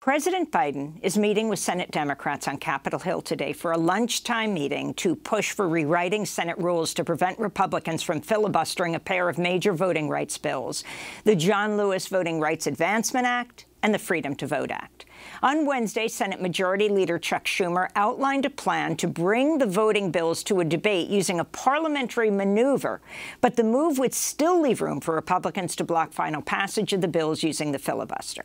President Biden is meeting with Senate Democrats on Capitol Hill today for a lunchtime meeting to push for rewriting Senate rules to prevent Republicans from filibustering a pair of major voting rights bills, the John Lewis Voting Rights Advancement Act and the Freedom to Vote Act. On Wednesday, Senate Majority Leader Chuck Schumer outlined a plan to bring the voting bills to a debate using a parliamentary maneuver, but the move would still leave room for Republicans to block final passage of the bills using the filibuster.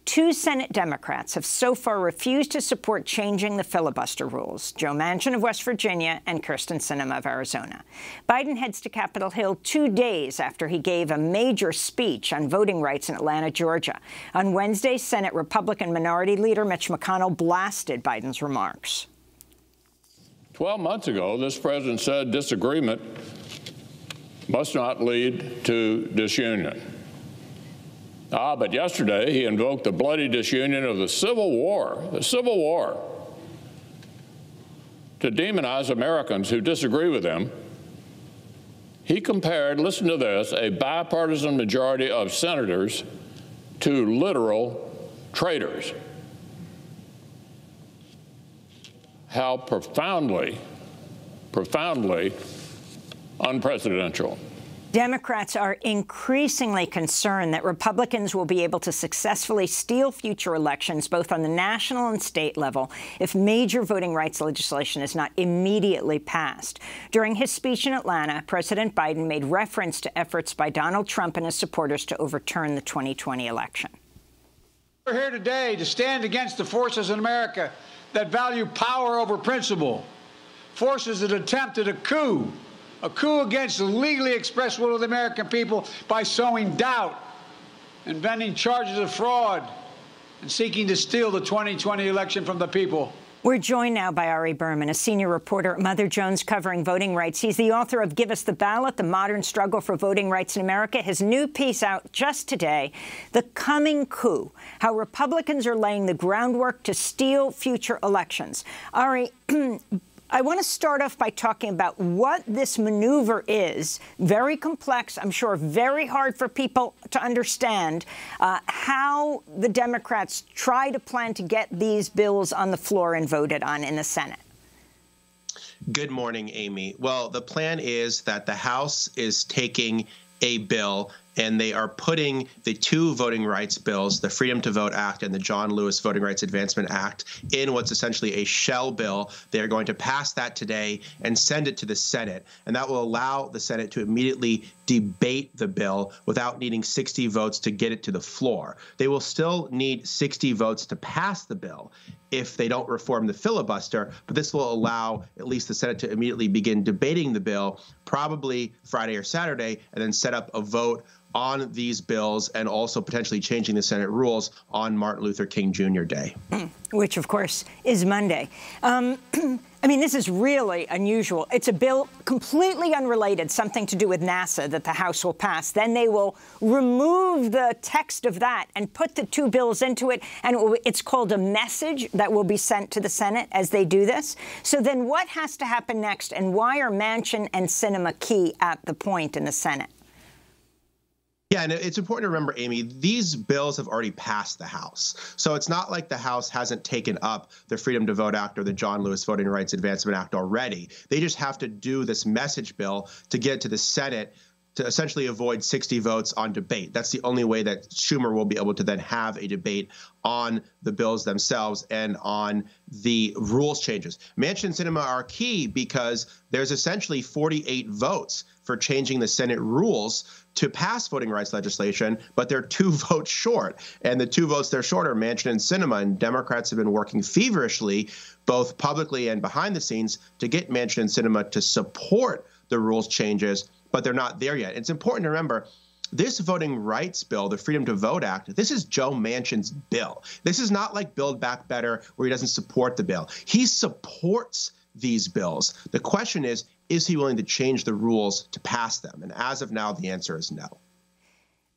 Two Senate Democrats have so far refused to support changing the filibuster rules, Joe Manchin of West Virginia and Kyrsten Sinema of Arizona. Biden heads to Capitol Hill 2 days after he gave a major speech on voting rights in Atlanta, Georgia. On Wednesday, Senate Republican Minority Leader Mitch McConnell blasted Biden's remarks. 12 months ago, this president said disagreement must not lead to disunion. But yesterday he invoked the bloody disunion of the Civil War, to demonize Americans who disagree with him. He compared, listen to this, a bipartisan majority of senators to literal traitors. How profoundly unpresidential. Democrats are increasingly concerned that Republicans will be able to successfully steal future elections, both on the national and state level, if major voting rights legislation is not immediately passed. During his speech in Atlanta, President Biden made reference to efforts by Donald Trump and his supporters to overturn the 2020 election. We're here today to stand against the forces in America that value power over principle, forces that attempted a coup against the legally expressed will of the American people by sowing doubt, inventing charges of fraud, and seeking to steal the 2020 election from the people. We're joined now by Ari Berman, a senior reporter at Mother Jones covering voting rights. He's the author of Give Us the Ballot, The Modern Struggle for Voting Rights in America. His new piece out just today, The Coming Coup, How Republicans Are Laying the Groundwork to Steal Future Elections. Ari, I want to start off by talking about what this maneuver is. Very complex, I'm sure very hard for people to understand how the Democrats try to plan to get these bills on the floor and voted on in the Senate. Good morning, Amy. Well, the plan is that the House is taking a bill and they are putting the two voting rights bills, the Freedom to Vote Act and the John Lewis Voting Rights Advancement Act, in what's essentially a shell bill. They are going to pass that today and send it to the Senate. And that will allow the Senate to immediately debate the bill without needing 60 votes to get it to the floor. They will still need 60 votes to pass the bill if they don't reform the filibuster, but this will allow at least the Senate to immediately begin debating the bill, probably Friday or Saturday, and then set up a vote on these bills and also potentially changing the Senate rules on Martin Luther King Jr. Day. Which, of course, is Monday. I mean, this is really unusual. It's a bill completely unrelated, something to do with NASA that the House will pass. Then they will remove the text of that and put the two bills into it, and it's called a message that will be sent to the Senate as they do this. So then what has to happen next, and why are Manchin and Sinema key at the point in the Senate? Yeah, and it's important to remember, Amy, these bills have already passed the House. So it's not like the House hasn't taken up the Freedom to Vote Act or the John Lewis Voting Rights Advancement Act already. They just have to do this message bill to get it to the Senate to essentially avoid 60 votes on debate. That's the only way that Schumer will be able to then have a debate on the bills themselves and on the rules changes. Manchin and Sinema are key because there's essentially 48 votes for changing the Senate rules to pass voting rights legislation, but they're 2 votes short. And the 2 votes they're short are Manchin and Sinema, and Democrats have been working feverishly, both publicly and behind the scenes, to get Manchin and Sinema to support the rules changes, but they're not there yet. It's important to remember, this voting rights bill, the Freedom to Vote Act, this is Joe Manchin's bill. This is not like Build Back Better where he doesn't support the bill. He supports these bills. The question is he willing to change the rules to pass them? And as of now, the answer is no.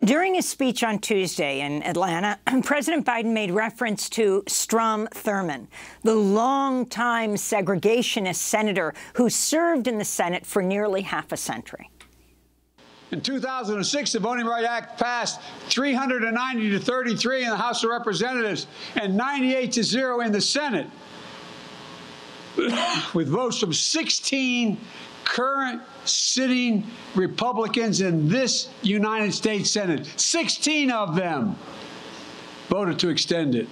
During his speech on Tuesday in Atlanta, President Biden made reference to Strom Thurmond, the longtime segregationist senator who served in the Senate for nearly half a century. In 2006, the Voting Rights Act passed 390 to 33 in the House of Representatives and 98 to 0 in the Senate, with votes from 16 current sitting Republicans in this United States Senate. 16 of them voted to extend it.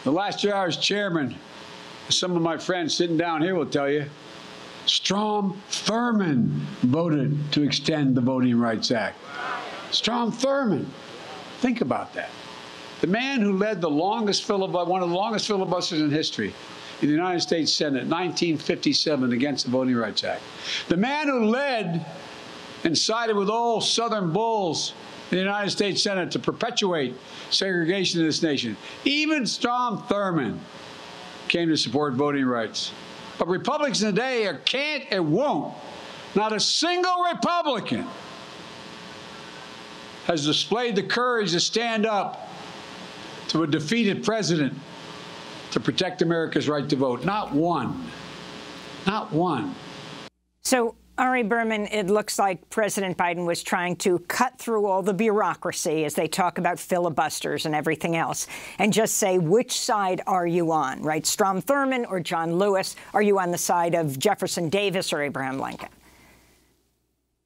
The last year I was chairman, some of my friends sitting down here will tell you, Strom Thurmond voted to extend the Voting Rights Act. Strom Thurmond. Think about that. The man who led the longest one of the longest filibusters in history in the United States Senate, 1957, against the Voting Rights Act. The man who led and sided with all Southern bulls in the United States Senate to perpetuate segregation in this nation. Even Strom Thurmond came to support voting rights. But Republicans today can't and won't. Not a single Republican has displayed the courage to stand up to a defeated president to protect America's right to vote. Not one. Not one. So, Ari Berman, it looks like President Biden was trying to cut through all the bureaucracy as they talk about filibusters and everything else and just say, which side are you on, right? Strom Thurmond or John Lewis? Are you on the side of Jefferson Davis or Abraham Lincoln?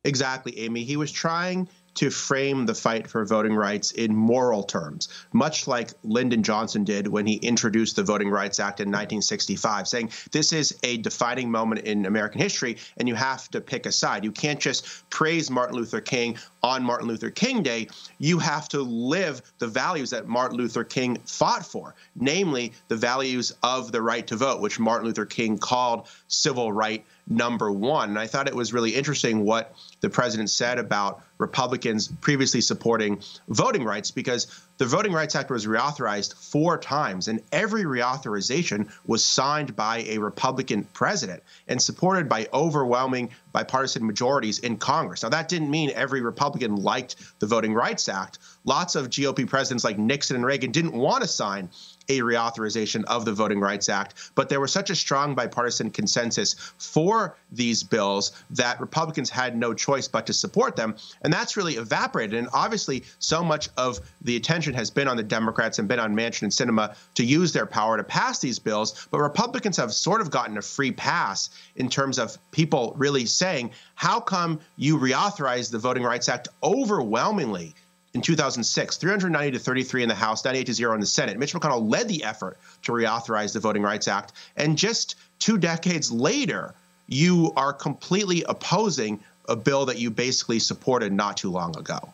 Exactly, Amy. He was trying to frame the fight for voting rights in moral terms, much like Lyndon Johnson did when he introduced the Voting Rights Act in 1965, saying this is a defining moment in American history and you have to pick a side. You can't just praise Martin Luther King on Martin Luther King Day. You have to live the values that Martin Luther King fought for, namely the values of the right to vote, which Martin Luther King called civil right number one. And I thought it was really interesting what the president said about Republicans previously supporting voting rights, because the Voting Rights Act was reauthorized 4 times, and every reauthorization was signed by a Republican president and supported by overwhelming bipartisan majorities in Congress. Now, that didn't mean every Republican liked the Voting Rights Act. Lots of GOP presidents like Nixon and Reagan didn't want to sign a reauthorization of the Voting Rights Act, but there was such a strong bipartisan consensus for these bills that Republicans had no choice but to support them, and that's really evaporated. And obviously, so much of the attention has been on the Democrats and been on Manchin and Sinema to use their power to pass these bills, but Republicans have sort of gotten a free pass in terms of people really saying, how come you reauthorize the Voting Rights Act overwhelmingly in 2006, 390 to 33 in the House, 98 to 0 in the Senate? Mitch McConnell led the effort to reauthorize the Voting Rights Act. And just 2 decades later, you are completely opposing a bill that you basically supported not too long ago.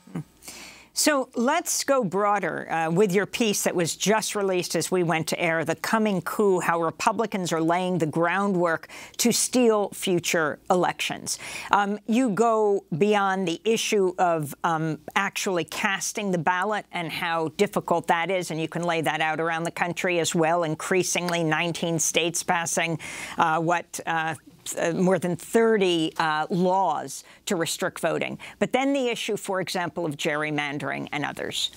So let's go broader with your piece that was just released as we went to air, The Coming Coup, How Republicans Are Laying the Groundwork to Steal Future Elections. You go beyond the issue of actually casting the ballot and how difficult that is, and you can lay that out around the country as well, increasingly 19 states passing more than 30 laws to restrict voting. But then the issue, for example, of gerrymandering and others.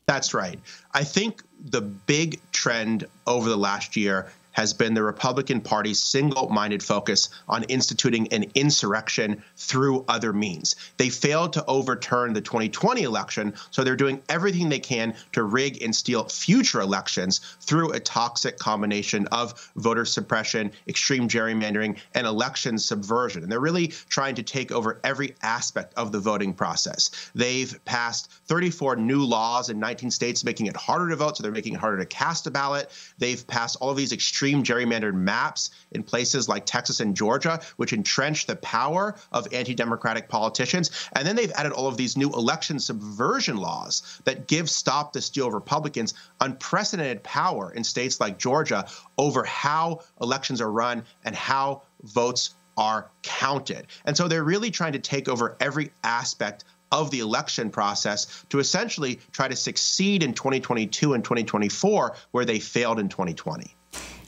That's right. I think the big trend over the last year has been the Republican Party's single-minded focus on instituting an insurrection through other means. They failed to overturn the 2020 election, so they're doing everything they can to rig and steal future elections through a toxic combination of voter suppression, extreme gerrymandering, and election subversion. And they're really trying to take over every aspect of the voting process. They've passed 34 new laws in 19 states, making it harder to vote, so they're making it harder to cast a ballot. They've passed all of these extreme gerrymandered maps in places like Texas and Georgia, which entrench the power of anti-democratic politicians. And then they've added all of these new election subversion laws that give Stop the Steal Republicans unprecedented power in states like Georgia over how elections are run and how votes are counted. And so they're really trying to take over every aspect of the election process to essentially try to succeed in 2022 and 2024 where they failed in 2020.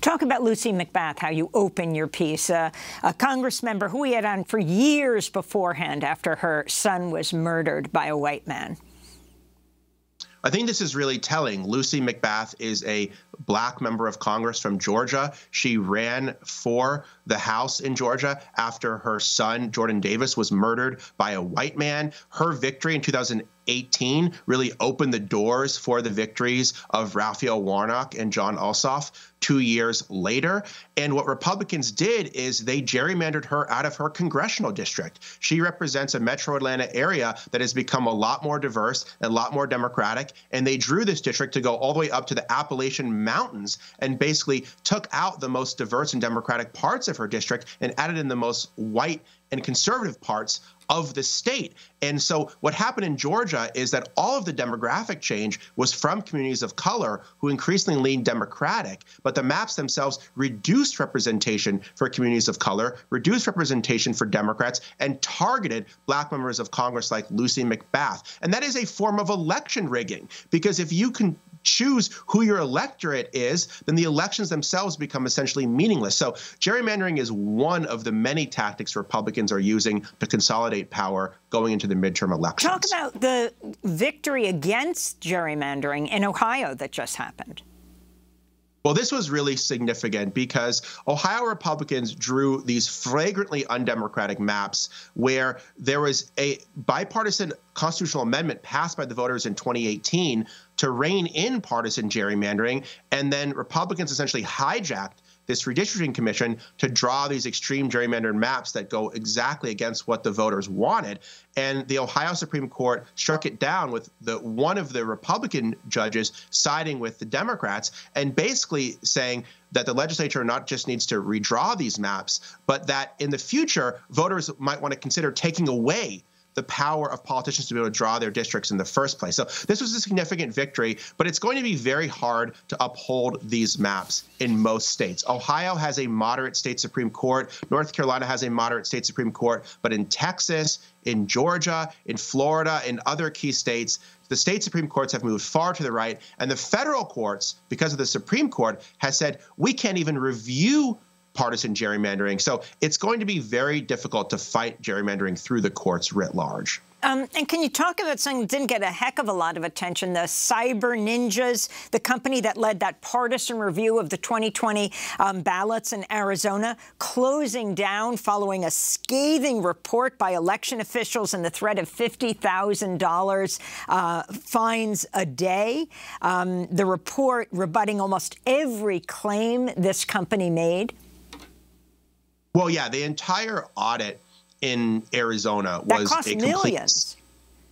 Talk about Lucy McBath, how you open your piece, a Congress member who we had on for years beforehand after her son was murdered by a white man. I think this is really telling. Lucy McBath is a black member of Congress from Georgia. She ran for the House in Georgia after her son, Jordan Davis, was murdered by a white man. Her victory in 2018 really opened the doors for the victories of Raphael Warnock and John Ossoff 2 years later. And what Republicans did is they gerrymandered her out of her congressional district. She represents a metro Atlanta area that has become a lot more diverse and a lot more Democratic. And they drew this district to go all the way up to the Appalachian Mountains and basically took out the most diverse and Democratic parts of her district and added in the most white and conservative parts of the state. And so what happened in Georgia is that all of the demographic change was from communities of color who increasingly leaned Democratic, but the maps themselves reduced representation for communities of color, reduced representation for Democrats, and targeted Black members of Congress like Lucy McBath. And that is a form of election rigging, because if you can choose who your electorate is, then the elections themselves become essentially meaningless. So gerrymandering is one of the many tactics Republicans are using to consolidate power going into the midterm elections. Talk about the victory against gerrymandering in Ohio that just happened. Well, this was really significant because Ohio Republicans drew these flagrantly undemocratic maps where there was a bipartisan constitutional amendment passed by the voters in 2018 to rein in partisan gerrymandering, and then Republicans essentially hijacked this redistricting commission to draw these extreme gerrymandered maps that go exactly against what the voters wanted. And the Ohio Supreme Court struck it down with one of the Republican judges siding with the Democrats and basically saying that the legislature not just needs to redraw these maps, but that in the future, voters might want to consider taking away the power of politicians to be able to draw their districts in the first place. So this was a significant victory, but it's going to be very hard to uphold these maps in most states. Ohio has a moderate state Supreme Court. North Carolina has a moderate state Supreme Court. But in Texas, in Georgia, in Florida, in other key states, the state Supreme Courts have moved far to the right. And the federal courts, because of the Supreme Court, has said, we can't even review partisan gerrymandering. So it's going to be very difficult to fight gerrymandering through the courts writ large. And can you talk about something that didn't get a heck of a lot of attention, the Cyber Ninjas, the company that led that partisan review of the 2020 ballots in Arizona, closing down following a scathing report by election officials and the threat of $50,000 fines a day. The report rebutting almost every claim this company made. Well, yeah, the entire audit in Arizona was a complete millions.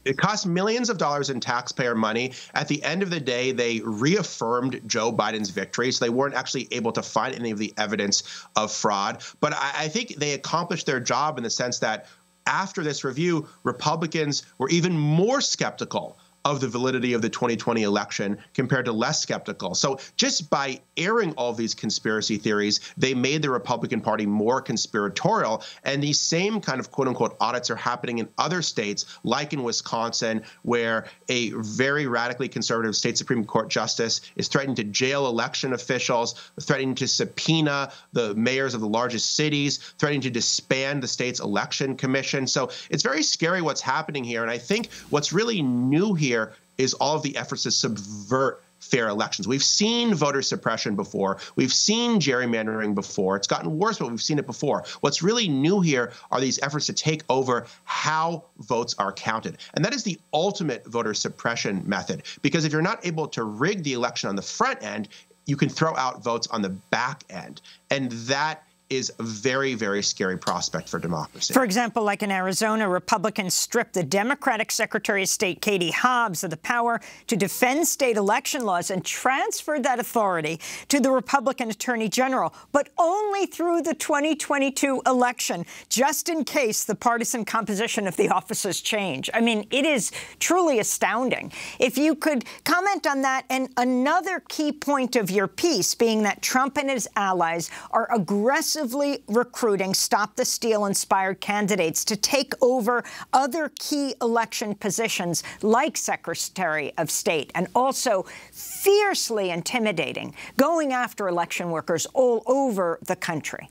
It cost millions of dollars in taxpayer money. At the end of the day, they reaffirmed Joe Biden's victory, so they weren't actually able to find any of the evidence of fraud. But I think they accomplished their job in the sense that after this review, Republicans were even more skeptical of the validity of the 2020 election compared to less skeptical. So just by airing all of these conspiracy theories, they made the Republican Party more conspiratorial. And these same kind of quote unquote audits are happening in other states, like in Wisconsin, where a very radically conservative state Supreme Court justice is threatening to jail election officials, threatening to subpoena the mayors of the largest cities, threatening to disband the state's election commission. So it's very scary what's happening here. And I think what's really new here is all of the efforts to subvert fair elections. We've seen voter suppression before. We've seen gerrymandering before. It's gotten worse, but we've seen it before. What's really new here are these efforts to take over how votes are counted. And that is the ultimate voter suppression method, because if you're not able to rig the election on the front end, you can throw out votes on the back end. And that is a very, very scary prospect for democracy. For example, like in Arizona, Republicans stripped the Democratic Secretary of State Katie Hobbs of the power to defend state election laws and transferred that authority to the Republican Attorney General, but only through the 2022 election, just in case the partisan composition of the offices change. I mean, it is truly astounding. If you could comment on that, and another key point of your piece being that Trump and his allies are aggressively recruiting Stop the Steal-inspired candidates to take over other key election positions like Secretary of State, and also fiercely intimidating, going after election workers all over the country.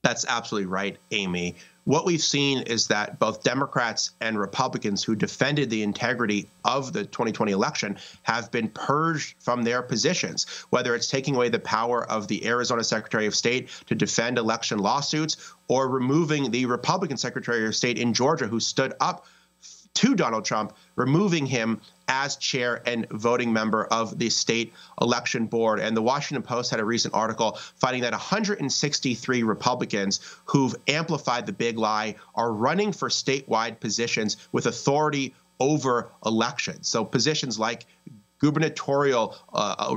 That's absolutely right, Amy. what we've seen is that both Democrats and Republicans who defended the integrity of the 2020 election have been purged from their positions, whether it's taking away the power of the Arizona Secretary of State to defend election lawsuits or removing the Republican Secretary of State in Georgia who stood up to Donald Trump, removing him as chair and voting member of the state election board. And the Washington Post had a recent article finding that 163 Republicans who've amplified the big lie are running for statewide positions with authority over elections. So positions like gubernatorial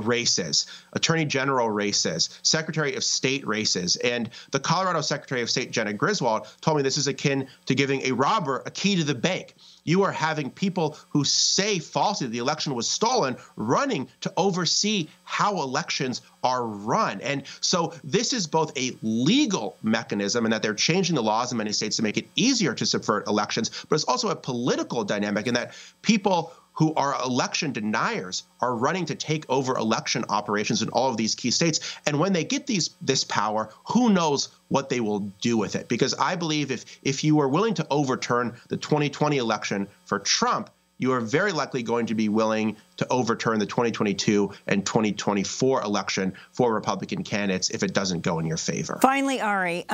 races, attorney general races, secretary of state races. And the Colorado Secretary of State, Jenna Griswold, told me this is akin to giving a robber a key to the bank. You are having people who say falsely the election was stolen running to oversee how elections are run. And so this is both a legal mechanism in that they're changing the laws in many states to make it easier to subvert elections, but it's also a political dynamic in that people who are election deniers are running to take over election operations in all of these key states. And when they get this power, who knows what they will do with it? Because I believe if you are willing to overturn the 2020 election for Trump, you are very likely going to be willing to overturn the 2022 and 2024 election for Republican candidates if it doesn't go in your favor. Finally, Ari,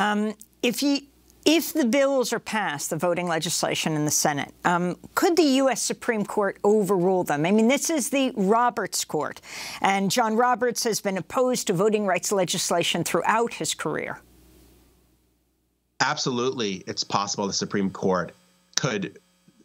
if the bills are passed, the voting legislation in the Senate, could the U.S. Supreme Court overrule them? I mean, this is the Roberts Court, and John Roberts has been opposed to voting rights legislation throughout his career. Absolutely, it's possible the Supreme Court could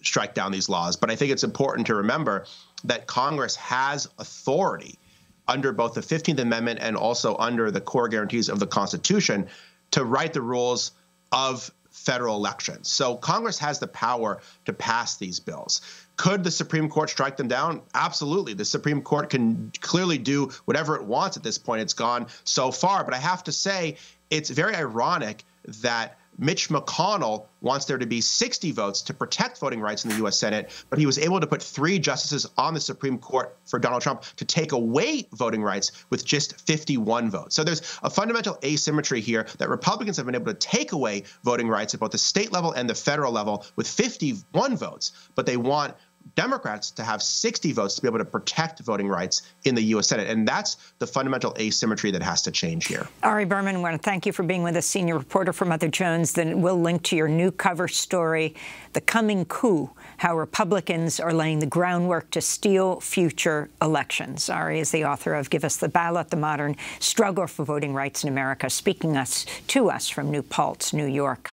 strike down these laws, but I think it's important to remember that Congress has authority under both the 15th Amendment and also under the core guarantees of the Constitution to write the rules of federal elections. So Congress has the power to pass these bills. Could the Supreme Court strike them down? Absolutely. The Supreme Court can clearly do whatever it wants at this point. It's gone so far. But I have to say, it's very ironic that Mitch McConnell wants there to be 60 votes to protect voting rights in the U.S. Senate, but he was able to put 3 justices on the Supreme Court for Donald Trump to take away voting rights with just 51 votes. So there's a fundamental asymmetry here that Republicans have been able to take away voting rights at both the state level and the federal level with 51 votes, but they want Democrats to have 60 votes to be able to protect voting rights in the U.S. Senate. And that's the fundamental asymmetry that has to change here. Ari Berman, I want to thank you for being with us, senior reporter for Mother Jones. Then we'll link to your new cover story, The Coming Coup, How Republicans Are Laying the Groundwork to Steal Future Elections. Ari is the author of Give Us the Ballot, The Modern Struggle for Voting Rights in America, speaking to us from New Paltz, New York.